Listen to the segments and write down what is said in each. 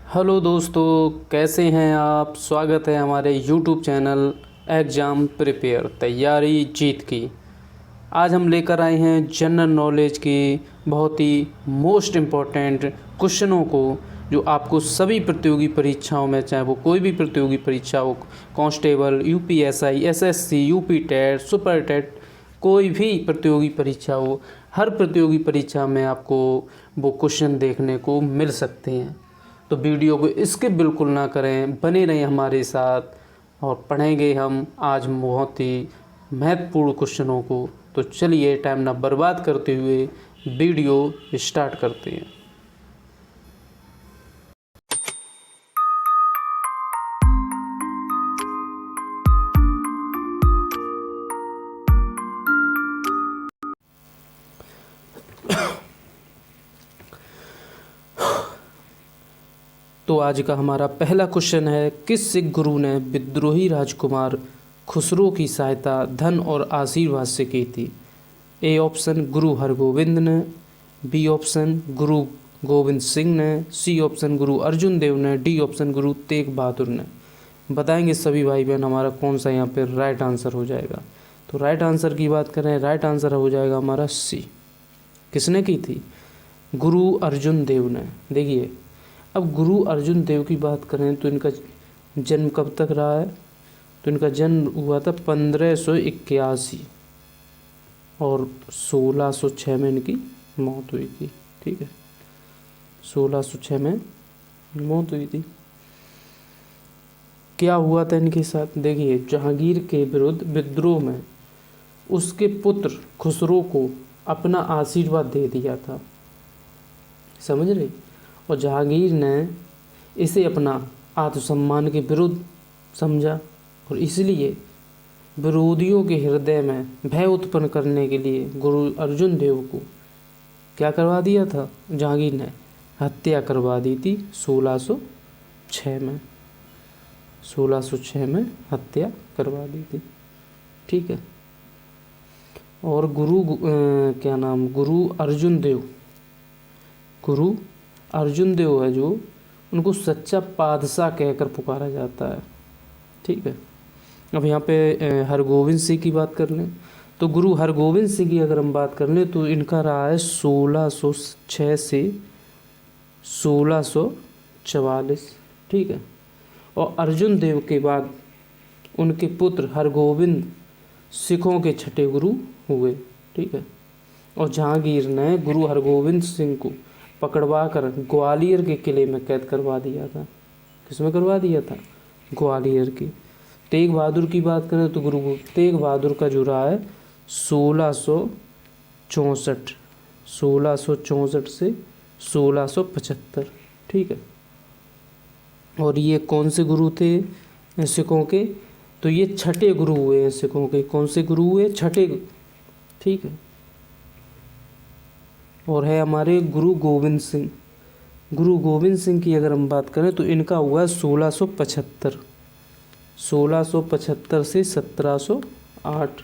Hello दोस्तों, कैसे हैं आप। स्वागत है हमारे यूट्यूब चैनल एग्ज़ाम प्रिपेयर तैयारी जीत की। आज हम लेकर आए हैं जनरल नॉलेज की बहुत ही मोस्ट इम्पॉर्टेंट क्वेश्चनों को, जो आपको सभी प्रतियोगी परीक्षाओं में, चाहे वो कोई भी प्रतियोगी परीक्षा हो, constable, UPSI, SSC, UP TET, super TET, कोई भी प्रतियोगी परीक्षा हो, हर प्रतियोगी परीक्षा में आपको वो क्वेश्चन देखने को मिल सकते हैं। तो वीडियो को स्किप बिल्कुल ना करें, बने रहें हमारे साथ और पढ़ेंगे हम आज बहुत ही महत्वपूर्ण क्वेश्चनों को। तो चलिए टाइम ना बर्बाद करते हुए वीडियो स्टार्ट करते हैं। तो आज का हमारा पहला क्वेश्चन है, किस सिख गुरु ने विद्रोही राजकुमार खुसरो की सहायता धन और आशीर्वाद से की थी। ए ऑप्शन गुरु हरगोविंद ने, बी ऑप्शन गुरु गोविंद सिंह ने, सी ऑप्शन गुरु अर्जुन देव ने, डी ऑप्शन गुरु तेग बहादुर ने। बताएंगे सभी भाई बहन हमारा कौन सा यहाँ पे राइट आंसर हो जाएगा। तो राइट आंसर की बात करें, राइट आंसर हो जाएगा हमारा सी। किसने की थी? गुरु अर्जुन देव ने। देखिए, अब गुरु अर्जुन देव की बात करें तो इनका जन्म कब तक रहा है? तो इनका जन्म हुआ था 1581 और 1606 में इनकी मौत हुई थी। ठीक है, 1606 में मौत हुई थी। क्या हुआ था इनके साथ? देखिए, जहांगीर के विरुद्ध विद्रोह में उसके पुत्र खुसरो को अपना आशीर्वाद दे दिया था, समझ रहे। और जहांगीर ने इसे अपना आत्मसम्मान के विरुद्ध समझा और इसलिए विरोधियों के हृदय में भय उत्पन्न करने के लिए गुरु अर्जुन देव को क्या करवा दिया था? जहांगीर ने हत्या करवा दी थी 1606 में। 1606 में हत्या करवा दी थी। ठीक है। और गुरु अर्जुन देव है जो, उनको सच्चा बादशाह कहकर पुकारा जाता है। ठीक है। अब यहाँ पे हरगोविंद सिंह की बात कर लें तो गुरु हरगोविंद सिंह की अगर हम बात कर लें तो इनका रहा है 1606 से 1644। ठीक है। और अर्जुन देव के बाद उनके पुत्र हरगोविंद सिखों के छठे गुरु हुए। ठीक है। और जहांगीर ने गुरु हरगोविंद सिंह को पकड़वा कर ग्वालियर के किले में कैद करवा दिया था। किसमें करवा दिया था? ग्वालियर की। तेग बहादुर की बात करें तो गुरु तेग बहादुर का जो रहा है 1664 से 1675। ठीक है। और ये कौन से गुरु थे सिखों के? तो ये छठे गुरु हुए हैं सिखों के। कौन से गुरु हुए? छठे। ठीक है। और है हमारे गुरु गोविंद सिंह। गुरु गोविंद सिंह की अगर हम बात करें तो इनका हुआ है 1675 से 1708।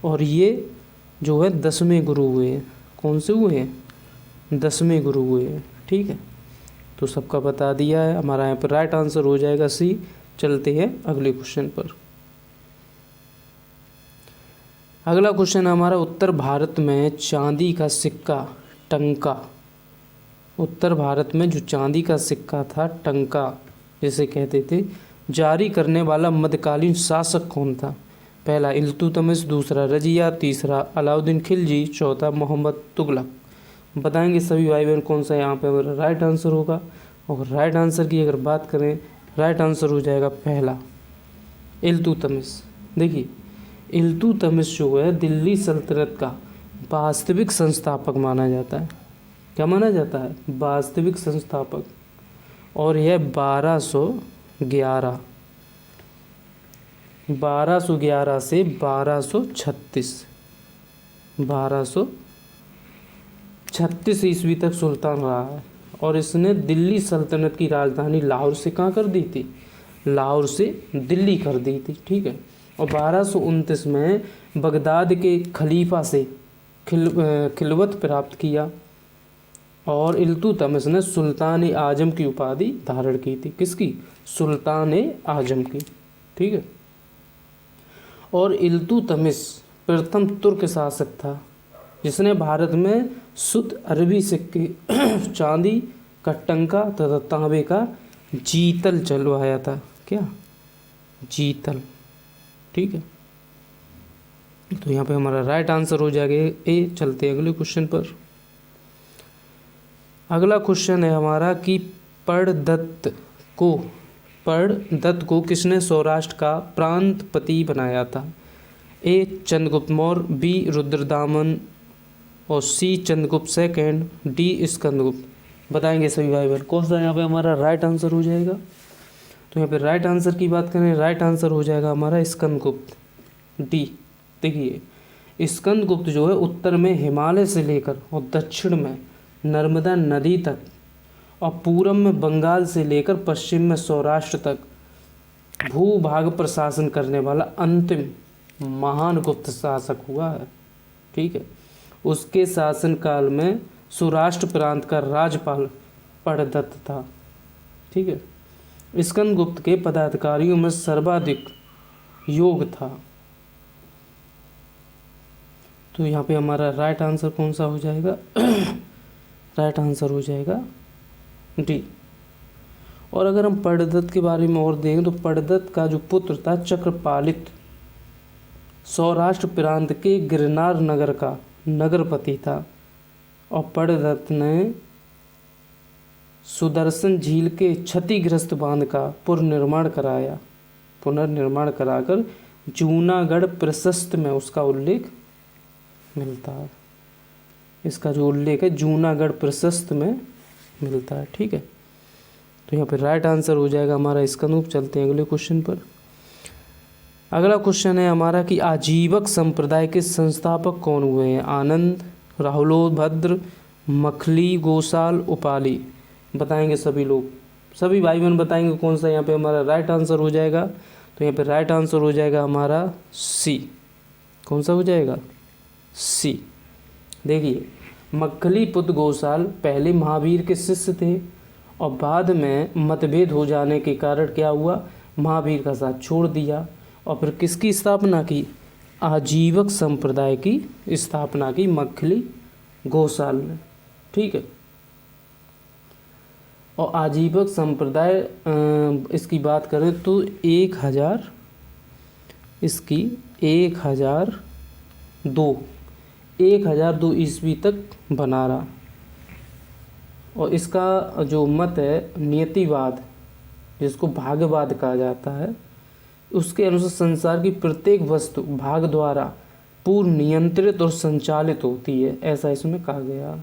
और ये जो है 10वें गुरु हुए हैं। कौन से हुए हैं? 10वें गुरु हुए हैं। ठीक है। तो सबका बता दिया है। हमारा यहाँ पर राइट आंसर हो जाएगा सी। चलते हैं अगले क्वेश्चन पर। अगला क्वेश्चन हमारा, उत्तर भारत में चांदी का सिक्का टंका। उत्तर भारत में जो चांदी का सिक्का था, टंका जिसे कहते थे, जारी करने वाला मध्यकालीन शासक कौन था? पहला इल्तुतमिश, दूसरा रजिया, तीसरा अलाउद्दीन खिलजी, चौथा मोहम्मद तुगलक। बताएंगे सभी भाई बहन कौन सा यहाँ पे हमारा राइट आंसर होगा। और राइट आंसर की अगर बात करें, राइट आंसर हो जाएगा पहला इल्तुतमिश। देखिए, इल्तुतमिश जो है दिल्ली सल्तनत का वास्तविक संस्थापक माना जाता है। क्या माना जाता है? वास्तविक संस्थापक। और यह 1211 से 1236 ईस्वी तक सुल्तान रहा है। और इसने दिल्ली सल्तनत की राजधानी लाहौर से कहाँ कर दी थी? लाहौर से दिल्ली कर दी थी। ठीक है। और 1229 में बगदाद के खलीफा से खिलवत प्राप्त किया। और इल्तुतमिश ने सुल्तान आजम की उपाधि धारण की थी। किसकी? सुल्तान आजम की। ठीक है। और इल्तुतमिश प्रथम तुर्क शासक था जिसने भारत में शुद्ध अरबी सिक्के, चांदी का टंका तथा तांबे का जीतल चलवाया था। क्या? जीतल। ठीक है। तो यहाँ पे हमारा राइट आंसर हो जाएगा ए। चलते हैं अगले क्वेश्चन पर। अगला क्वेश्चन है हमारा कि पर्णदत्त को किसने सौराष्ट्र का प्रांतपति बनाया था? ए चंद्रगुप्त मौर्य, बी रुद्रदामन और सी चंद्रगुप्त सेकंड, डी स्कंदगुप्त। बताएंगे सभी भाई बहन कौन सा यहाँ पे हमारा राइट आंसर हो जाएगा। तो यहाँ पे राइट आंसर की बात करें, राइट आंसर हो जाएगा हमारा स्कंदगुप्त, डी। देखिए स्कंदगुप्त जो है उत्तर में हिमालय से लेकर और दक्षिण में नर्मदा नदी तक और पूर्व में बंगाल से लेकर पश्चिम में सौराष्ट्र तक भूभाग पर शासन करने वाला अंतिम महान गुप्त शासक हुआ है। ठीक है। उसके शासनकाल में सौराष्ट्र प्रांत का राज्यपाल पर्णदत्त था। ठीक है। स्कंदगुप्त के पदाधिकारियों में सर्वाधिक योग था। तो यहाँ पे हमारा राइट आंसर कौन सा हो जाएगा? राइट आंसर हो जाएगा डी। और अगर हम पर्णदत्त के बारे में और देखें तो पर्णदत्त का जो पुत्र था चक्रपालित सौराष्ट्र प्रांत के गिरनार नगर का नगरपति था। और पर्णदत्त ने सुदर्शन झील के क्षतिग्रस्त बांध का पुनर्निर्माण कराकर जूनागढ़ प्रशस्त में उसका उल्लेख मिलता है। इसका जो उल्लेख है जूनागढ़ प्रशस्त में मिलता है। ठीक है। तो यहाँ पे राइट आंसर हो जाएगा हमारा स्कंदगुप्त। चलते हैं अगले क्वेश्चन पर। अगला क्वेश्चन है हमारा कि आजीवक संप्रदाय के संस्थापक कौन हुए हैं? आनंद, राहुलोभद्र, मखली, गोसाल, उपाली। बताएंगे सभी लोग, सभी भाई बहन बताएंगे कौन सा यहाँ पे हमारा राइट आंसर हो जाएगा। तो यहाँ पे राइट आंसर हो जाएगा हमारा सी। कौन सा हो जाएगा? सी। देखिए मखली पुत्र गोसाल पहले महावीर के शिष्य थे और बाद में मतभेद हो जाने के कारण क्या हुआ, महावीर का साथ छोड़ दिया और फिर किसकी स्थापना की? आजीवक संप्रदाय की स्थापना की मखली गोसाल ने। ठीक है। और आजीवक संप्रदाय इसकी बात करें तो 1002 ईस्वी तक बना रहा। और इसका जो मत है नियतिवाद, जिसको भाग्यवाद कहा जाता है, उसके अनुसार संसार की प्रत्येक वस्तु भाग द्वारा पूर्ण नियंत्रित और संचालित होती है, ऐसा इसमें कहा गया।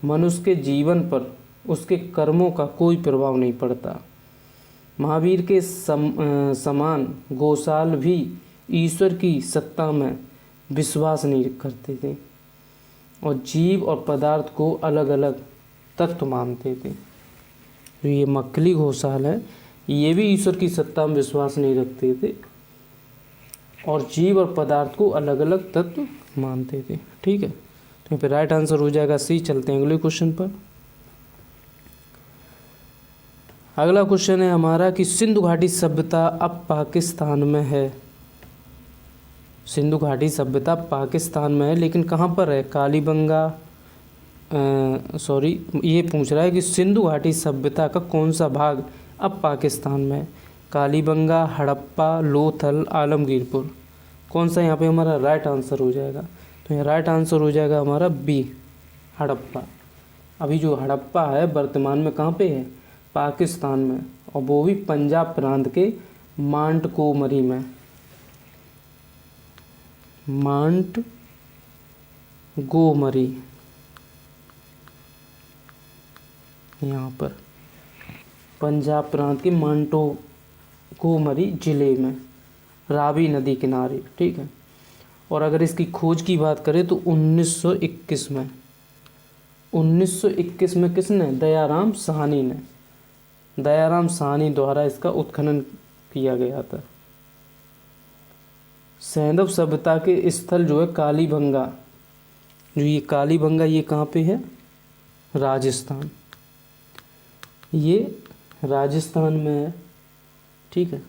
मनुष्य के जीवन पर उसके कर्मों का कोई प्रभाव नहीं पड़ता। महावीर के समान गोसाल भी ईश्वर की सत्ता में विश्वास नहीं करते थे और जीव और पदार्थ को अलग अलग तत्व मानते थे। तो ये मखली गोसाल है, ये भी ईश्वर की सत्ता में विश्वास नहीं रखते थे और जीव और पदार्थ को अलग अलग तत्व मानते थे। ठीक है। तो यहाँ पे राइट आंसर हो जाएगा सी। चलते हैं अगले क्वेश्चन पर। अगला क्वेश्चन है हमारा कि सिंधु घाटी सभ्यता अब पाकिस्तान में है। सिंधु घाटी सभ्यता पाकिस्तान में है लेकिन कहाँ पर है? कालीबंगा ये पूछ रहा है कि सिंधु घाटी सभ्यता का कौन सा भाग अब पाकिस्तान में है? कालीबंगा, हड़प्पा, लोथल, आलमगीरपुर। कौन सा यहाँ पे हमारा राइट आंसर हो जाएगा? तो यहाँ राइट आंसर हो जाएगा हमारा बी, हड़प्पा। अभी जो हड़प्पा है वर्तमान में कहाँ पे है? पाकिस्तान में, और वो भी पंजाब प्रांत के मांटगोमरी में। मांटगोमरी यहाँ पर पंजाब प्रांत के मांटगोमरी जिले में, रावी नदी किनारे। ठीक है। और अगर इसकी खोज की बात करें तो 1921 में किसने? दयाराम साहनी द्वारा इसका उत्खनन किया गया था। सैंधव सभ्यता के स्थल जो है कालीबंगा, जो ये कालीबंगा ये कहाँ पे है? राजस्थान, ये राजस्थान में है, ठीक है।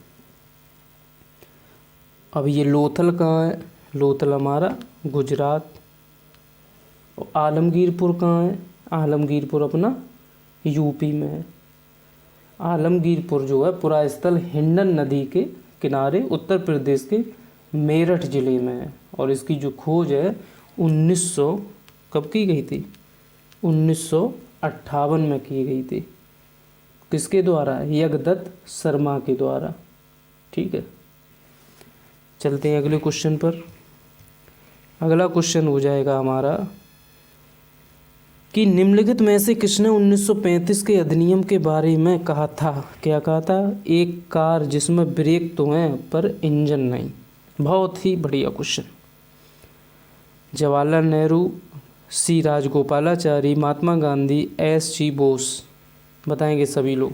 अब ये लोथल कहाँ है? लोथल हमारा गुजरात। और आलमगीरपुर कहाँ है? आलमगीरपुर अपना यूपी में है। आलमगीरपुर जो है पुरा स्थल हिंडन नदी के किनारे उत्तर प्रदेश के मेरठ ज़िले में है। और इसकी जो खोज है 1900 कब की गई थी? 1958 में की गई थी। किसके द्वारा? यज्ञदत्त शर्मा के द्वारा, ठीक है। चलते हैं अगले क्वेश्चन पर। अगला क्वेश्चन हो जाएगा हमारा कि निम्नलिखित में से किसने 1935 के अधिनियम के बारे में कहा था? क्या कहा था? एक कार जिसमें ब्रेक तो हैं पर इंजन नहीं। बहुत ही बढ़िया क्वेश्चन। जवाहरलाल नेहरू, सी राजगोपालाचारी, महात्मा गांधी, एस जी बोस। बताएंगे सभी लोग,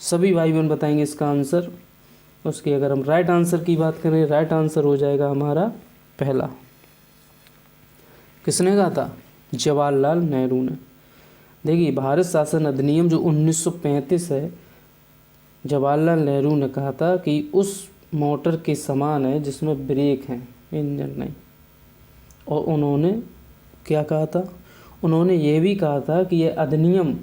सभी भाई बहन बताएंगे इसका आंसर। उसकी अगर हम राइट आंसर की बात करें, राइट आंसर हो जाएगा हमारा पहला। किसने कहा था? जवाहरलाल नेहरू ने। देखिए, भारत शासन अधिनियम जो 1935 है, जवाहरलाल नेहरू ने कहा था कि उस मोटर के समान है जिसमें ब्रेक हैं, इंजन नहीं। और उन्होंने क्या कहा था? उन्होंने ये भी कहा था कि यह अधिनियम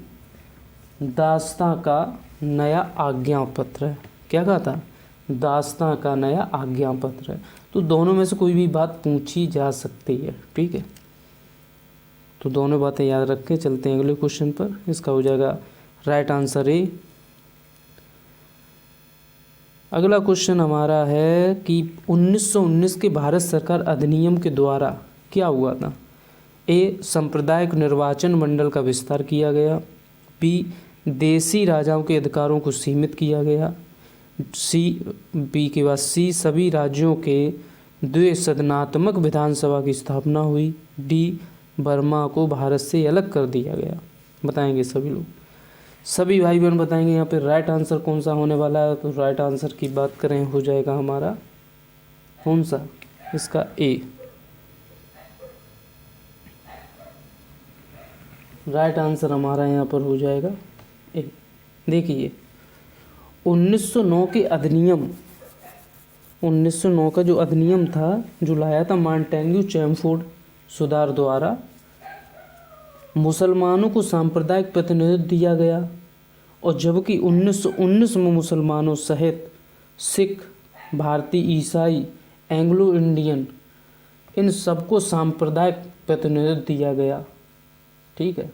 दास्तां का नया आज्ञा पत्र है। क्या कहा था? दास्तां का नया आज्ञा पत्र है। तो दोनों में से कोई भी बात पूछी जा सकती है, ठीक है। तो दोनों बातें याद रख के चलते हैं अगले क्वेश्चन पर। इसका हो जाएगा राइट आंसर ए। अगला क्वेश्चन हमारा है कि 1919 के भारत सरकार अधिनियम के द्वारा क्या हुआ था? ए, सांप्रदायिक निर्वाचन मंडल का विस्तार किया गया। बी, देसी राजाओं के अधिकारों को सीमित किया गया। बी के बाद सी, सभी राज्यों के द्विसदनात्मक विधानसभा की स्थापना हुई। डी, बर्मा को भारत से अलग कर दिया गया। बताएंगे सभी लोग, सभी भाई बहन बताएंगे यहाँ पे राइट आंसर कौन सा होने वाला है। तो राइट आंसर की बात करें हो जाएगा हमारा कौन सा? इसका ए। राइट आंसर हमारा यहाँ पर हो जाएगा ए। देखिए, 1909 के अधिनियम, 1909 का जो अधिनियम था, जो लाया था मॉन्टेग्यू चैमफोर्ड सुधार द्वारा, मुसलमानों को सांप्रदायिक प्रतिनिधित्व दिया गया। और जबकि 1919 में मुसलमानों सहित सिख, भारतीय, ईसाई, एंग्लो इंडियन, इन सबको सांप्रदायिक प्रतिनिधित्व दिया गया, ठीक है।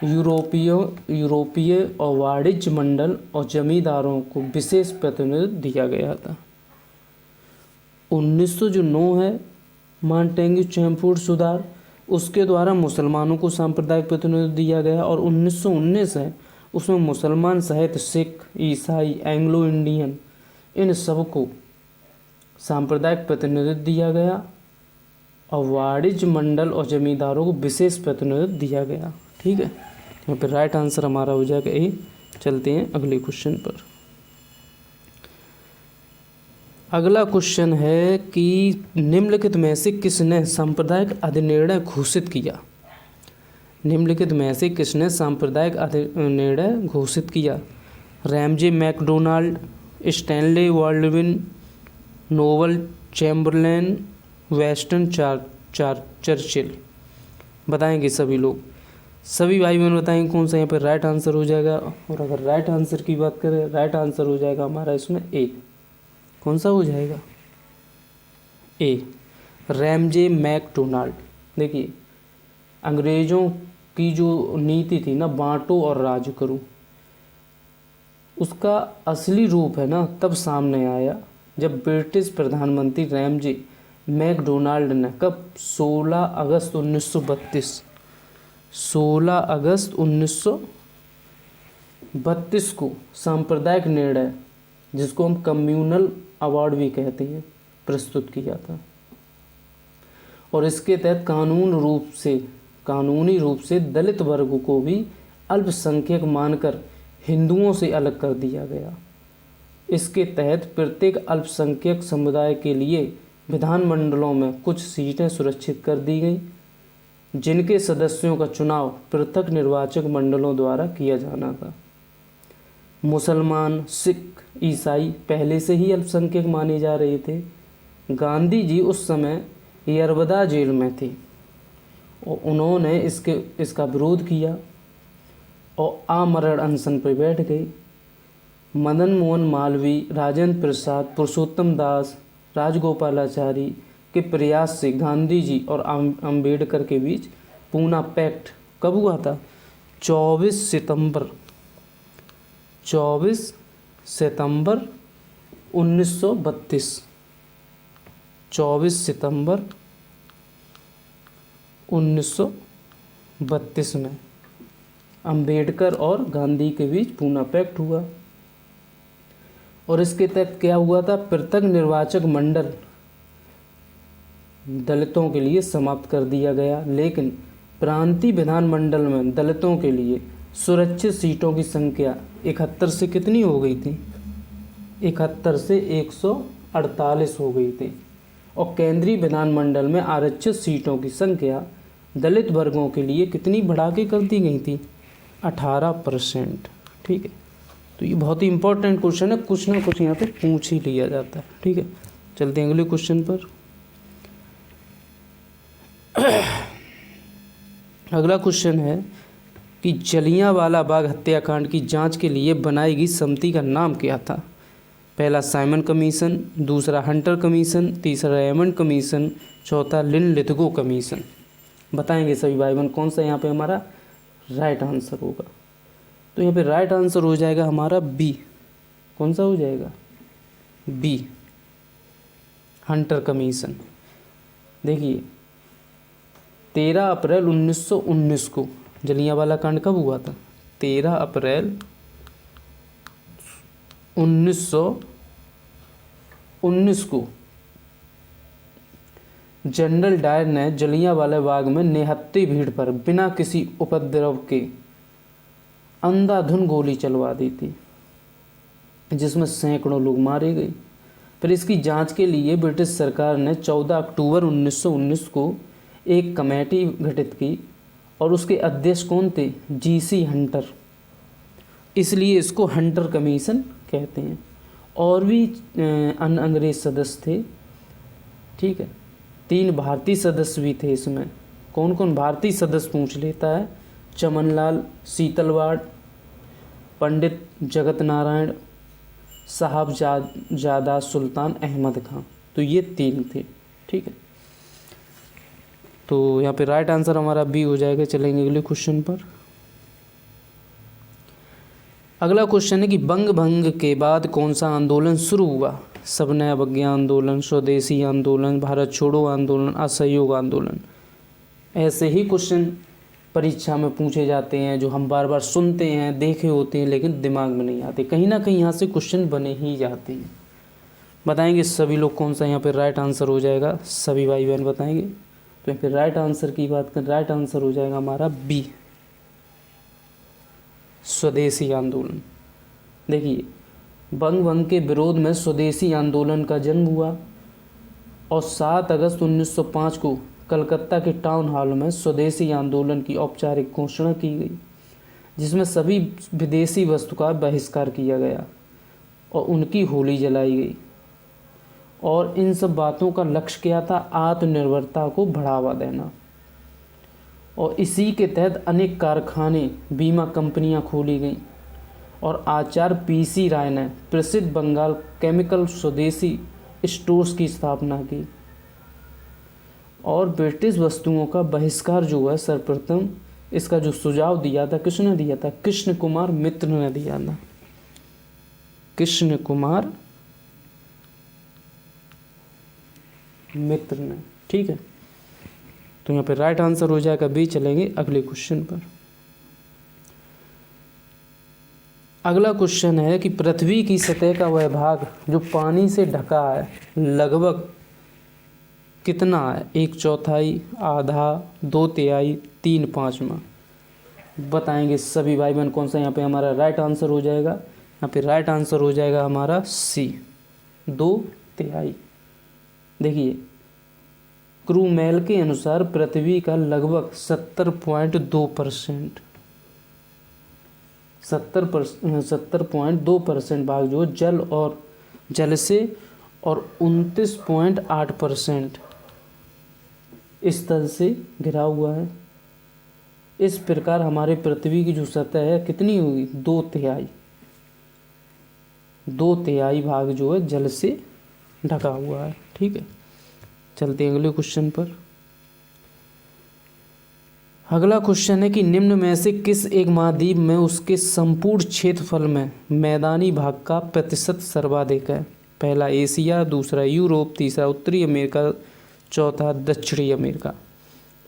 यूरोपीय और वाणिज्य मंडल और जमींदारों को विशेष प्रतिनिधित्व दिया गया था। 1909 है मॉन्टेग्यू चैमफोर्ड सुधार, उसके द्वारा मुसलमानों को सांप्रदायिक प्रतिनिधित्व दिया गया। और 1919 है, उसमें मुसलमान सहित सिख, ईसाई, एंग्लो इंडियन, इन सबको सांप्रदायिक प्रतिनिधित्व दिया गया। और वाणिज्य मंडल और जमींदारों को विशेष प्रतिनिधित्व दिया गया, ठीक है। यहाँ पर राइट आंसर हमारा हो जाएगा ए। चलते हैं अगले क्वेश्चन पर। अगला क्वेश्चन है कि निम्नलिखित में से किसने सांप्रदायिक अधिनिर्णय घोषित किया? निम्नलिखित में से किसने सांप्रदायिक अधिनिर्णय घोषित किया? Ramsay MacDonald, Stanley Baldwin, Noble Chamberlain, Weston Churchill. बताएंगे सभी लोग, सभी भाई बहन बताएंगे कौन सा यहाँ पर राइट आंसर हो जाएगा। और अगर राइट आंसर की बात करें, राइट आंसर हो जाएगा हमारा इसमें ए। कौन सा हो जाएगा? ए, रैमजे मैकडोनाल्ड। देखिए, अंग्रेज़ों की जो नीति थी ना, बांटो और राज करो, उसका असली रूप है ना तब सामने आया जब ब्रिटिश प्रधानमंत्री रैमजे मैकडोनाल्ड ने कब 16 अगस्त 1932 को सांप्रदायिक निर्णय, जिसको हम कम्युनल अवार्ड भी कहते हैं, प्रस्तुत किया था। और इसके तहत कानूनी रूप से दलित वर्ग को भी अल्पसंख्यक मानकर हिंदुओं से अलग कर दिया गया। इसके तहत प्रत्येक अल्पसंख्यक समुदाय के लिए विधानमंडलों में कुछ सीटें सुरक्षित कर दी गई। जिनके सदस्यों का चुनाव पृथक निर्वाचक मंडलों द्वारा किया जाना था। मुसलमान, सिख, ईसाई पहले से ही अल्पसंख्यक माने जा रहे थे। गांधी जी उस समय यरबदा जेल में थे और उन्होंने इसका विरोध किया और आमरण अनशन पर बैठ गए। मदन मोहन मालवीय, राजेंद्र प्रसाद, पुरुषोत्तम दास, राजगोपालाचारी के प्रयास से गांधी जी और अंबेडकर के बीच पूना पैक्ट कब हुआ था? 24 सितंबर 1932। 24 सितंबर 1932 में अंबेडकर और गांधी के बीच पूना पैक्ट हुआ और इसके तहत क्या हुआ था? पृथक निर्वाचक मंडल दलितों के लिए समाप्त कर दिया गया, लेकिन प्रांतीय विधानमंडल में दलितों के लिए सुरक्षित सीटों की संख्या 71 से कितनी हो गई थी? 71 से 148 हो गई थी और केंद्रीय विधानमंडल में आरक्षित सीटों की संख्या दलित वर्गों के लिए कितनी बढ़ा के कर दी गई थी? 18%। ठीक है, तो ये बहुत ही इंपॉर्टेंट क्वेश्चन है, कुछ ना कुछ यहाँ पे पूछ ही लिया जाता है। ठीक है, चलते हैं अगले क्वेश्चन पर। अगला क्वेश्चन है कि जलियांवाला बाग हत्याकांड की जांच के लिए बनाई गई समिति का नाम क्या था? पहला साइमन कमीशन, दूसरा हंटर कमीशन, तीसरा रेमंड कमीशन, चौथा लिन-लिथगो कमीशन। बताएंगे सभी भाई बहन कौन सा यहाँ पे हमारा राइट आंसर होगा। तो यहाँ पे राइट आंसर हो जाएगा हमारा बी। कौन सा हो जाएगा? B, Hunter commission. देखिए 13 अप्रैल 1919 को जलियांवाला कांड कब हुआ था? 13 अप्रैल 1919 को जनरल डायर ने जलियांवाला बाग में निहत्थे भीड़ पर बिना किसी उपद्रव के अंधाधुंध गोली चलवा दी थी, जिसमें सैकड़ों लोग मारे गए। फिर इसकी जांच के लिए ब्रिटिश सरकार ने 14 अक्टूबर 1919 को एक कमेटी गठित की और उसके अध्यक्ष कौन थे? GC Hunter. इसलिए इसको हंटर कमीशन कहते हैं। और भी अन्य अंग्रेज सदस्य थे। ठीक है, 3 भारतीय सदस्य भी थे इसमें। कौन कौन भारतीय सदस्य पूछ लेता है? चमनलाल सीतलवाड़, पंडित जगत नारायण, साहबजादा सुल्तान अहमद खां। तो ये 3 थे। ठीक है, तो यहाँ पे राइट आंसर हमारा बी हो जाएगा। चलेंगे अगले क्वेश्चन पर। अगला क्वेश्चन है कि बंग भंग के बाद कौन सा आंदोलन शुरू हुआ? सविनय अवज्ञा आंदोलन, स्वदेशी आंदोलन, भारत छोड़ो आंदोलन, असहयोग आंदोलन। ऐसे ही क्वेश्चन परीक्षा में पूछे जाते हैं जो हम बार बार सुनते हैं, देखे होते हैं, लेकिन दिमाग में नहीं आते। कहीं ना कहीं यहाँ से क्वेश्चन बने ही जाते हैं। बताएंगे सभी लोग कौन सा यहाँ पे राइट आंसर हो जाएगा? सभी भाई बहन बताएंगे। तो फिर राइट आंसर की बात करें, राइट आंसर हो जाएगा हमारा बी, स्वदेशी आंदोलन। देखिए बंग भंग के विरोध में स्वदेशी आंदोलन का जन्म हुआ और 7 अगस्त 1905 को कलकत्ता के टाउन हॉल में स्वदेशी आंदोलन की औपचारिक घोषणा की गई, जिसमें सभी विदेशी वस्तु का बहिष्कार किया गया और उनकी होली जलाई गई। और इन सब बातों का लक्ष्य क्या था? आत्मनिर्भरता को बढ़ावा देना। और इसी के तहत अनेक कारखाने, बीमा कंपनियां खोली गईं और आचार्य पीसी राय ने प्रसिद्ध बंगाल केमिकल स्वदेशी स्टोर्स की स्थापना की। और ब्रिटिश वस्तुओं का बहिष्कार जो है सर्वप्रथम इसका जो सुझाव दिया था किसने दिया था? कृष्ण कुमार मित्र ने दिया था। कृष्ण कुमार मित्र ने। ठीक है, तो यहाँ पे राइट आंसर हो जाएगा बी। चलेंगे अगले क्वेश्चन पर। अगला क्वेश्चन है कि पृथ्वी की सतह का वह भाग जो पानी से ढका है लगभग कितना है? 1/4, आधा, 2/3, 3/5। बताएंगे सभी भाई बहन कौन सा यहाँ पे हमारा राइट आंसर हो जाएगा? यहाँ पे राइट आंसर हो जाएगा हमारा सी, 2/3। देखिए क्रूमेल के अनुसार पृथ्वी का लगभग 70.2% 70.2% भाग जो जल से और 29.8% स्थल से घिरा हुआ है। इस प्रकार हमारे पृथ्वी की जो सतह है कितनी होगी, 2/3 भाग जो है जल से ढका हुआ है। ठीक है, चलते हैं अगले क्वेश्चन पर। अगला क्वेश्चन है कि निम्न में से किस एक महाद्वीप में उसके संपूर्ण क्षेत्रफल में मैदानी भाग का प्रतिशत सर्वाधिक है। पहला एशिया, दूसरा यूरोप, तीसरा उत्तरी अमेरिका, चौथा दक्षिणी अमेरिका।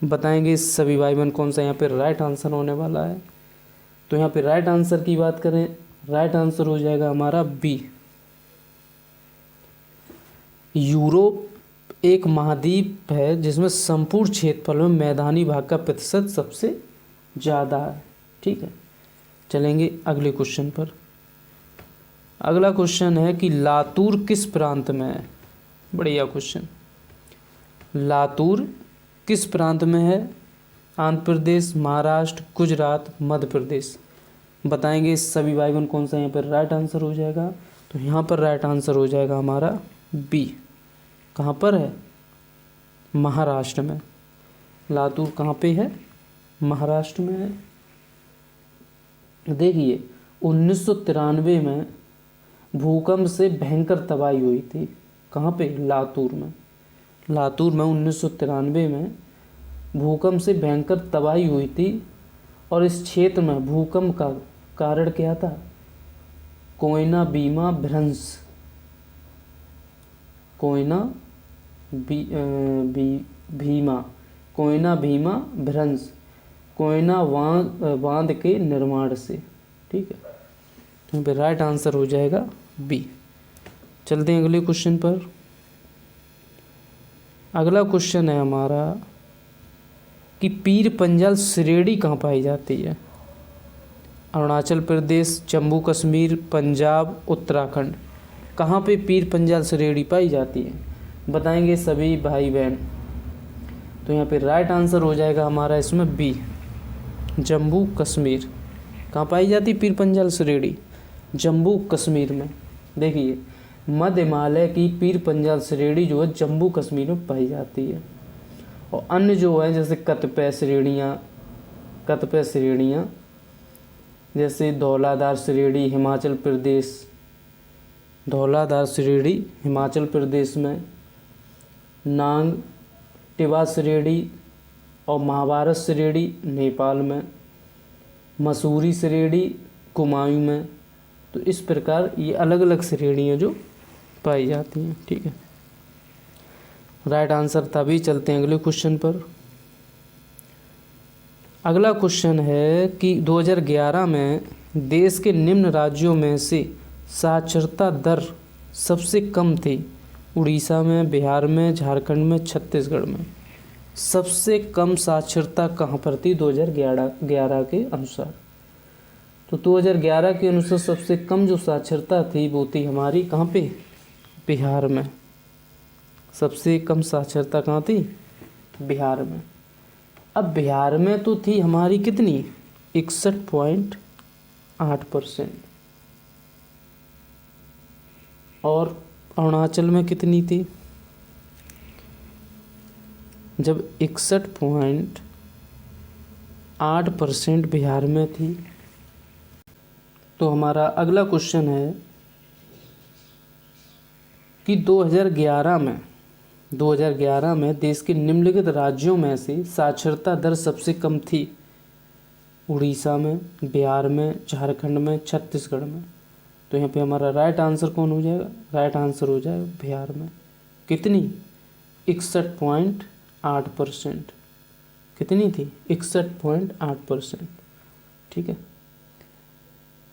बताएंगे सभी भाई बहन कौन सा यहाँ पे राइट आंसर होने वाला है। तो यहाँ पे राइट आंसर की बात करें, राइट आंसर हो जाएगा हमारा बी। यूरोप एक महाद्वीप है जिसमें संपूर्ण क्षेत्रफल में मैदानी भाग का प्रतिशत सबसे ज़्यादा है। ठीक है, चलेंगे अगले क्वेश्चन पर। अगला क्वेश्चन है कि लातूर किस प्रांत में है। बढ़िया क्वेश्चन। लातूर किस प्रांत में है। आंध्र प्रदेश, महाराष्ट्र, गुजरात, मध्य प्रदेश। बताएंगे सभी भाई बहन कौन सा यहाँ पर राइट आंसर हो जाएगा। तो यहाँ पर राइट आंसर हो जाएगा हमारा बी। कहाँ पर है, महाराष्ट्र में। लातूर कहाँ पे है, महाराष्ट्र में है। देखिए 1993 में भूकंप से भयंकर तबाही हुई थी। कहाँ पे, लातूर में। लातूर में 1993 में भूकंप से भयंकर तबाही हुई थी और इस क्षेत्र में भूकंप का कारण क्या था, कोयना भीमा भ्रंश। कोयना भीमा भ्रंश, कोयना बांध के निर्माण से। ठीक है, यहाँ पे राइट आंसर हो जाएगा बी। चलते हैं अगले क्वेश्चन पर। अगला क्वेश्चन है हमारा कि पीर पंजाल श्रेणी कहाँ पाई जाती है। अरुणाचल प्रदेश, जम्मू कश्मीर, पंजाब, उत्तराखंड। कहाँ पे पीर पंजाल श्रेणी पाई जाती है, बताएंगे सभी भाई बहन। तो यहाँ पे राइट आंसर हो जाएगा हमारा इसमें बी, जम्मू कश्मीर। कहाँ पाई जाती पीर पंजाल श्रेणी, जम्मू कश्मीर में। देखिए मध्य हिमालय की पीर पंजाल श्रेणी जो है जम्मू कश्मीर में पाई जाती है। और अन्य जो है जैसे कतिपय श्रेणियाँ जैसे धौलाधार श्रेणी हिमाचल प्रदेश, धौलाधार श्रेणी हिमाचल प्रदेश में, नांग टिवा श्रेणी और महाभारत श्रेणी नेपाल में, मसूरी श्रेणी कुमाऊं में। तो इस प्रकार ये अलग अलग श्रेणियाँ जो पाई जाती हैं। ठीक है, राइट आंसर तभी। चलते हैं अगले क्वेश्चन पर। अगला क्वेश्चन है कि 2011 में देश के निम्न राज्यों में से साक्षरता दर सबसे कम थी। उड़ीसा में, बिहार में, झारखंड में, छत्तीसगढ़ में। सबसे कम साक्षरता कहाँ पर थी 2011 के अनुसार। तो 2011 के अनुसार सबसे कम जो साक्षरता थी वो थी हमारी कहाँ पे, बिहार में। सबसे कम साक्षरता कहाँ थी, बिहार में। अब बिहार में तो थी हमारी कितनी, 61.8%। और अरुणाचल में कितनी थी, जब 61.8% बिहार में थी। तो हमारा अगला क्वेश्चन है कि 2011 में देश के निम्नलिखित राज्यों में से साक्षरता दर सबसे कम थी। उड़ीसा में, बिहार में, झारखंड में, छत्तीसगढ़ में। तो यहाँ पे हमारा राइट आंसर कौन हो जाएगा, राइट आंसर हो जाएगा बिहार में। कितनी, 61.8%। कितनी थी, 61.8%। ठीक है।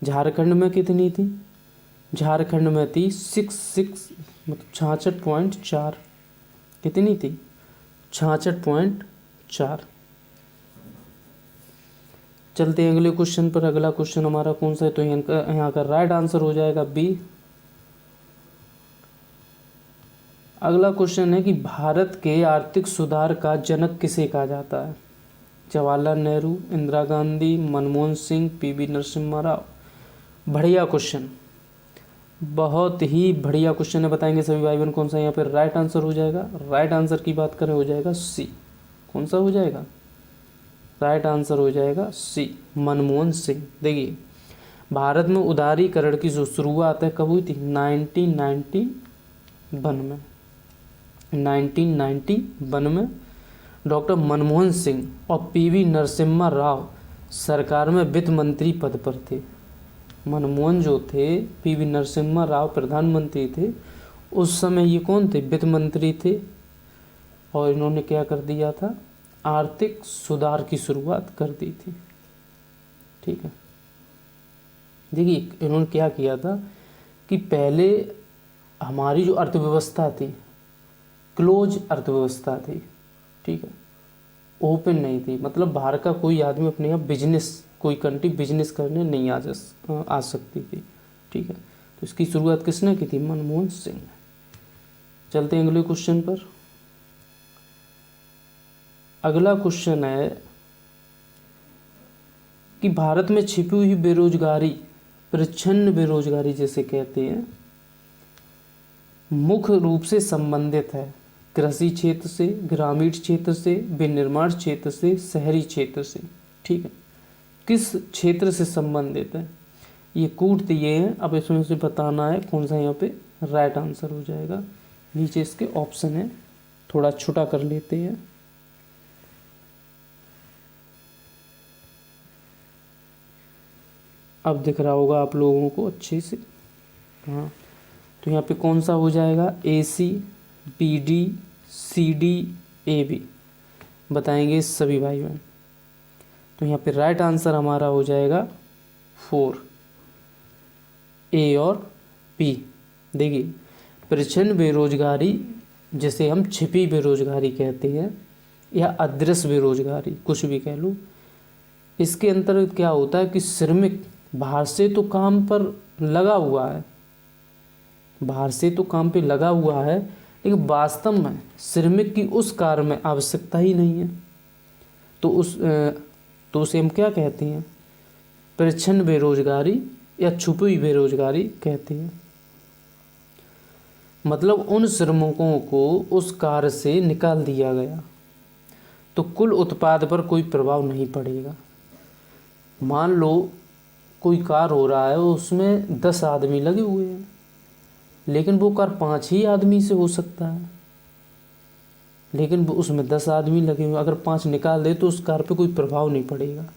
झारखंड में कितनी थी, झारखंड में थी 66.4। कितनी थी, 66.4। चलते हैं अगले क्वेश्चन पर। अगला क्वेश्चन हमारा कौन सा है, तो यहाँ का राइट आंसर हो जाएगा बी। अगला क्वेश्चन है कि भारत के आर्थिक सुधार का जनक किसे कहा जाता है? जवाहरलाल नेहरू, इंदिरा गांधी, मनमोहन सिंह, पीवी नरसिम्हा राव। बढ़िया क्वेश्चन, बहुत ही बढ़िया क्वेश्चन है। बताएंगे सभी भाई बहन कौन सा यहाँ पे राइट आंसर हो जाएगा। राइट आंसर की बात करें हो जाएगा सी। कौन सा हो जाएगा? राइट आंसर हो जाएगा सी, मनमोहन सिंह। देखिए, भारत में उदारीकरण की जो शुरुआत है कब हुई थी? 1991 में। 1991 में डॉक्टर मनमोहन सिंह और पीवी नरसिम्हा राव सरकार में वित्त मंत्री पद पर थे। मनमोहन जो थे, पीवी नरसिम्हा राव प्रधानमंत्री थे। उस समय ये कौन थे? वित्त मंत्री थे। और इन्होंने क्या कर दिया था? आर्थिक सुधार की शुरुआत कर दी थी। ठीक है, देखिए इन्होंने क्या किया था कि पहले हमारी जो अर्थव्यवस्था थी क्लोज अर्थव्यवस्था थी। ठीक है, ओपन नहीं थी। मतलब बाहर का कोई आदमी अपने यहाँ बिजनेस, कोई कंट्री बिजनेस करने नहीं आ सकती थी। ठीक है, तो इसकी शुरुआत किसने की थी? मनमोहन सिंह ने। चलते हैं अगले क्वेश्चन पर। अगला क्वेश्चन है कि भारत में छिपी हुई बेरोजगारी, प्रच्छन्न बेरोजगारी जिसे कहते हैं, मुख्य रूप से संबंधित है कृषि क्षेत्र से, ग्रामीण क्षेत्र से, विनिर्माण क्षेत्र से, शहरी क्षेत्र से। ठीक है, किस क्षेत्र से संबंधित है? ये कूट ये है। अब इसमें से बताना है कौन सा यहाँ पे राइट आंसर हो जाएगा। नीचे इसके ऑप्शन है, थोड़ा छोटा कर लेते हैं। अब दिख रहा होगा आप लोगों को अच्छे से। हाँ, तो यहाँ पे कौन सा हो जाएगा? A C, B D, C D, A B. बताएंगे सभी भाई बहन। तो यहाँ पे राइट आंसर हमारा हो जाएगा 4, ए और बी। देखिए, प्रच्छन्न बेरोजगारी जिसे हम छिपी बेरोजगारी कहते हैं या अदृश्य बेरोजगारी, कुछ भी कह लो, इसके अंतर्गत क्या होता है कि श्रमिक बाहर से तो काम पर लगा हुआ है, बाहर से तो काम पे लगा हुआ है, लेकिन वास्तव में श्रमिक की उस कार्य में आवश्यकता ही नहीं है। तो उसे हम क्या कहते हैं? प्रच्छन्न बेरोजगारी या छुपी हुई बेरोजगारी कहते हैं। मतलब उन श्रमिकों को उस कार्य से निकाल दिया गया तो कुल उत्पाद पर कोई प्रभाव नहीं पड़ेगा। मान लो कोई कार्य हो रहा है, उसमें 10 आदमी लगे हुए हैं, लेकिन वो कार्य 5 ही आदमी से हो सकता है, लेकिन उसमें 10 आदमी लगे हुए, अगर 5 निकाल दे तो उस कार्य पे कोई प्रभाव नहीं पड़ेगा।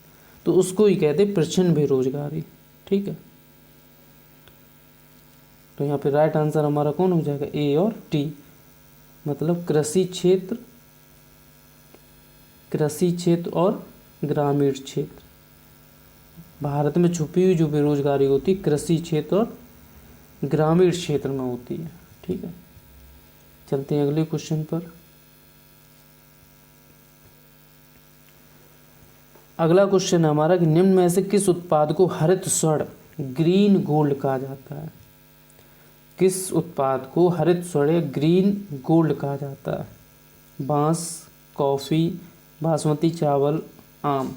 तो उसको ही कहते प्रच्छन्न बेरोजगारी। ठीक है, तो यहाँ पे राइट आंसर हमारा कौन हो जाएगा? ए और टी, मतलब कृषि क्षेत्र, कृषि क्षेत्र और ग्रामीण क्षेत्र। भारत में छुपी हुई जो बेरोजगारी होती है कृषि क्षेत्र और ग्रामीण क्षेत्र में होती है। ठीक है, चलते हैं अगले क्वेश्चन पर। अगला क्वेश्चन है हमारा कि निम्न में से किस उत्पाद को हरित स्वर्ण, ग्रीन गोल्ड कहा जाता है? किस उत्पाद को हरित स्वर्ण, ग्रीन गोल्ड कहा जाता है? बांस, कॉफ़ी, बासमती चावल, आम।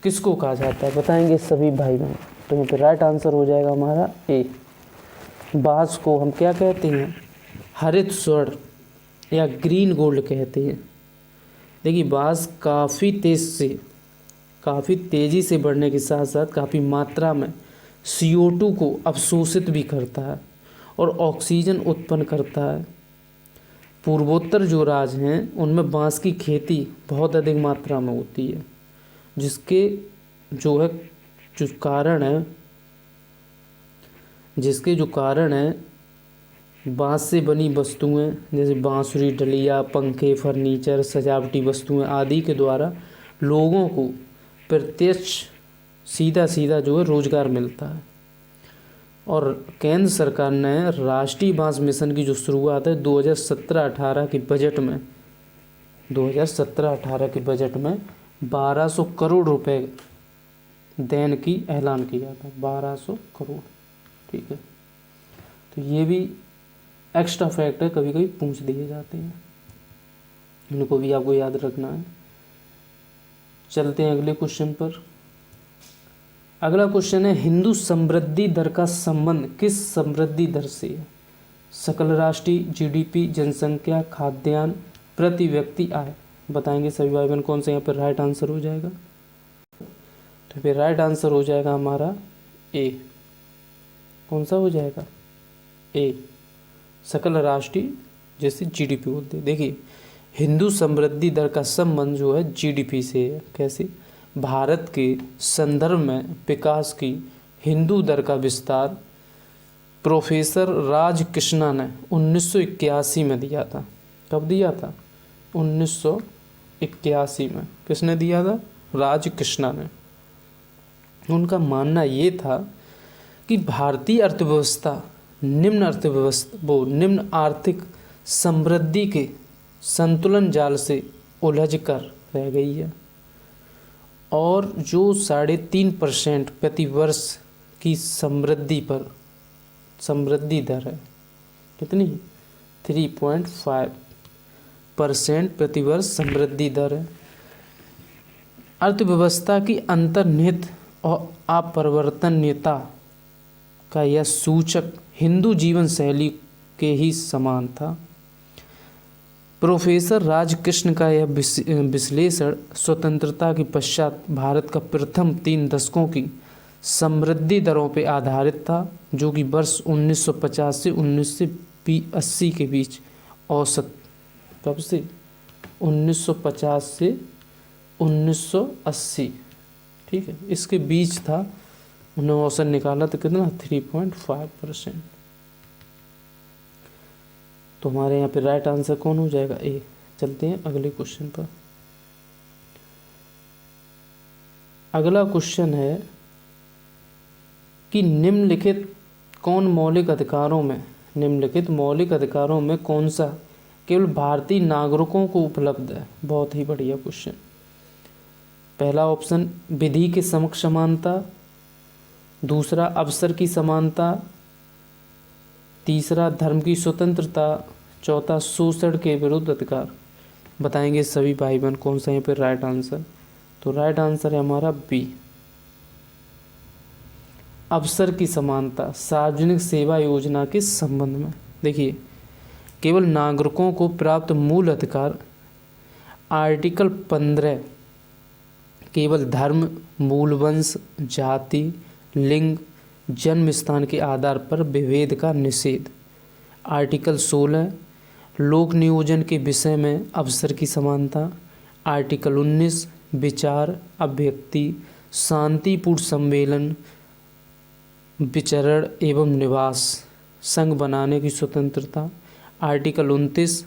किसको कहा जाता है? बताएंगे सभी भाई बहन। तो यहाँ पे राइट आंसर हो जाएगा हमारा ए। बांस को हम क्या कहते हैं? हरित स्वर्ण या ग्रीन गोल्ड कहते हैं। देखिए, बांस काफ़ी तेज़ी से बढ़ने के साथ साथ काफ़ी मात्रा में CO2 को अवशोषित भी करता है और ऑक्सीजन उत्पन्न करता है। पूर्वोत्तर जो राज्य हैं उनमें बांस की खेती बहुत अधिक मात्रा में होती है, जिसके जो कारण है बांस से बनी वस्तुएं जैसे बांसुरी, डलिया, पंखे, फर्नीचर, सजावटी वस्तुएं आदि के द्वारा लोगों को प्रत्यक्ष सीधा जो है रोजगार मिलता है। और केंद्र सरकार ने राष्ट्रीय बांस मिशन की जो शुरुआत है 2017-18 के बजट में 1200 करोड़ रुपए देने की ऐलान किया था। 1200 करोड़। ठीक है, तो ये भी एक्स्ट्रा फैक्ट है, कभी कभी पूछ दिए जाते हैं, इनको भी आपको याद रखना है। चलते हैं अगले क्वेश्चन पर। अगला क्वेश्चन है, हिंदू समृद्धि दर का संबंध किस समृद्धि दर से है? सकल राष्ट्रीय, जीडीपी, जनसंख्या, खाद्यान्न, प्रति व्यक्ति आय। बताएंगे सभी भाई बहन कौन सा यहाँ पर राइट आंसर हो जाएगा। तो फिर राइट आंसर हो जाएगा हमारा ए। कौन सा हो जाएगा? ए, सकल राष्ट्रीय, जैसे जीडीपी बोलते हैं। देखिए, हिंदू समृद्धि दर का संबंध जो है जीडीपी से है। कैसे? भारत के संदर्भ में विकास की हिंदू दर का विस्तार प्रोफेसर राजकृष्णा ने 1981 में दिया था। कब दिया था? 1981 में। किसने दिया था? राजकृष्णा ने। उनका मानना ये था कि भारतीय अर्थव्यवस्था निम्न आर्थिक समृद्धि के संतुलन जाल से उलझ कर रह गई है और जो 3.5% प्रति वर्ष की समृद्धि दर है, कितनी? 3.5% प्रति वर्ष समृद्धि दर है। अर्थव्यवस्था की अंतर्निहित और अपरिवर्तनीयता का यह सूचक हिंदू जीवन शैली के ही समान था। प्रोफेसर राजकृष्ण का यह विश्लेषण स्वतंत्रता के पश्चात भारत का प्रथम 3 दशकों की समृद्धि दरों पर आधारित था, जो कि वर्ष 1950 से 1980 के बीच औसत, कब से? 1950 से 1980, ठीक है, इसके बीच था। उन्होंने औसत निकाला तो कितना? 3.5%। तो हमारे यहाँ पे राइट आंसर कौन हो जाएगा? ए। चलते हैं अगले क्वेश्चन पर। अगला क्वेश्चन है कि निम्नलिखित मौलिक अधिकारों में कौन सा केवल भारतीय नागरिकों को उपलब्ध है? बहुत ही बढ़िया क्वेश्चन। पहला ऑप्शन विधि के समक्ष समानता, दूसरा अवसर की समानता, तीसरा धर्म की स्वतंत्रता, चौथा शोषण के विरुद्ध अधिकार। बताएंगे सभी भाई बहन कौन सा यहाँ पे राइट आंसर। तो राइट आंसर है हमारा बी, अवसर की समानता, सार्वजनिक सेवा योजना के संबंध में। देखिए, केवल नागरिकों को प्राप्त मूल अधिकार, आर्टिकल 15 केवल धर्म, मूल वंश, जाति, लिंग, जन्म स्थान के आधार पर विभेद का निषेध। आर्टिकल 16 लोक नियोजन के विषय में अवसर की समानता। आर्टिकल 19 विचार, अभिव्यक्ति, शांतिपूर्ण सम्मेलन, विचरण एवं निवास, संघ बनाने की स्वतंत्रता। आर्टिकल 29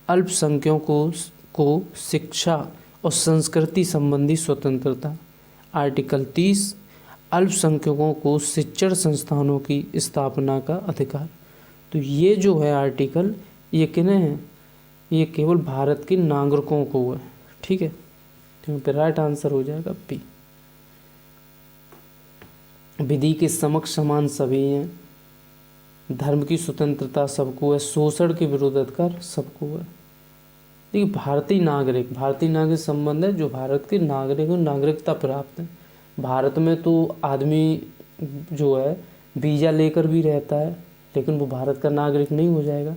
अल्पसंख्यकों को शिक्षा और संस्कृति संबंधी स्वतंत्रता। आर्टिकल 30 अल्पसंख्यकों को शिक्षण संस्थानों की स्थापना का अधिकार। तो ये जो है आर्टिकल, ये किन्हें हैं? ये केवल भारत के नागरिकों को है, ठीक है। तो यहाँ पे राइट आंसर हो जाएगा बी, विधि के समक्ष समान सभी हैं, धर्म की स्वतंत्रता सबको है, शोषण के विरुद्ध अधिकार सबको है। देखिए, भारतीय नागरिक संबंध है जो भारत के नागरिक और नागरिकता प्राप्त है। भारत में तो आदमी जो है वीज़ा लेकर भी रहता है, लेकिन वो भारत का नागरिक नहीं हो जाएगा।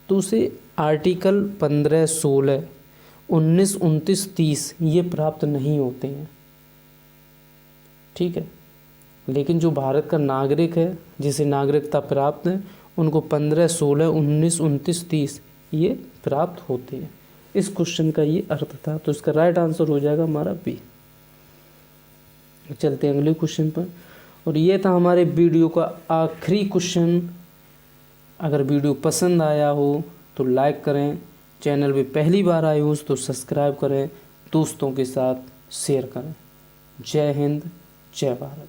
तो उसे आर्टिकल 15, 16, 19, 29, 30 ये प्राप्त नहीं होते हैं, ठीक है। लेकिन जो भारत का नागरिक है, जिसे नागरिकता प्राप्त है, उनको 15, 16, 19, 29, 30 ये प्राप्त होते हैं। इस क्वेश्चन का ये अर्थ था। तो इसका राइट आंसर हो जाएगा हमारा बी। चलते हैं अगले क्वेश्चन पर, और ये था हमारे वीडियो का आखिरी क्वेश्चन। अगर वीडियो पसंद आया हो तो लाइक करें, चैनल पे पहली बार आए हो तो सब्सक्राइब करें, दोस्तों के साथ शेयर करें। जय हिंद, जय भारत।